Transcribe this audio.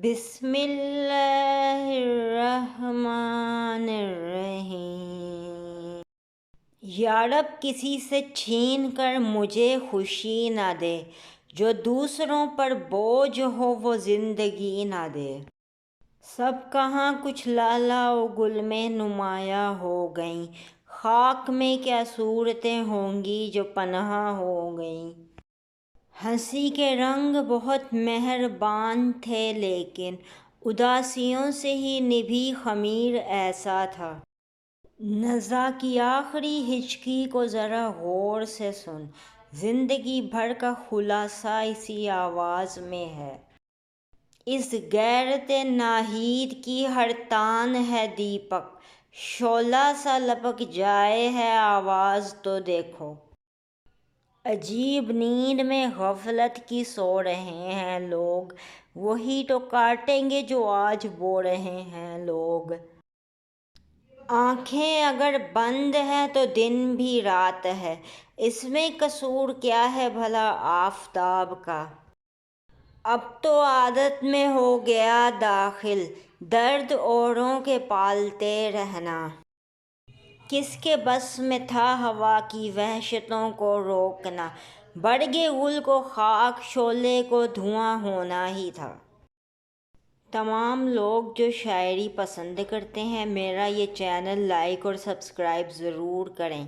بسم اللہ الرحمن الرحیم۔ یا رب کسی سے چھین کر مجھے خوشی نہ دے، جو دوسروں پر بوجھ ہو وہ زندگی نہ دے۔ سب کہاں کچھ لالا و گل میں نمایاں ہو گئیں، خاک میں کیا صورتیں ہوں گی جو پنہاں ہو گئیں۔ ہنسی کے رنگ بہت مہربان تھے لیکن اداسیوں سے ہی نبھی خمیر ایسا تھا۔ نزا کی آخری ہچکی کو ذرا غور سے سن، زندگی بھر کا خلاصہ اسی آواز میں ہے۔ اس غیرت ناہید کی ہر تان ہے دیپک، شعلہ سا لپک جائے ہے آواز تو دیکھو۔ عجیب نیند میں غفلت کی سو رہے ہیں لوگ، وہی تو کاٹیں گے جو آج بو رہے ہیں لوگ۔ آنکھیں اگر بند ہیں تو دن بھی رات ہے، اس میں قصور کیا ہے بھلا آفتاب کا۔ اب تو عادت میں ہو گیا داخل، درد اوروں کے پالتے رہنا۔ کس کے بس میں تھا ہوا کی وحشتوں کو روکنا، برگ گل کو خاک شعلے کو دھواں ہونا ہی تھا۔ تمام لوگ جو شاعری پسند کرتے ہیں میرا یہ چینل لائک اور سبسکرائب ضرور کریں۔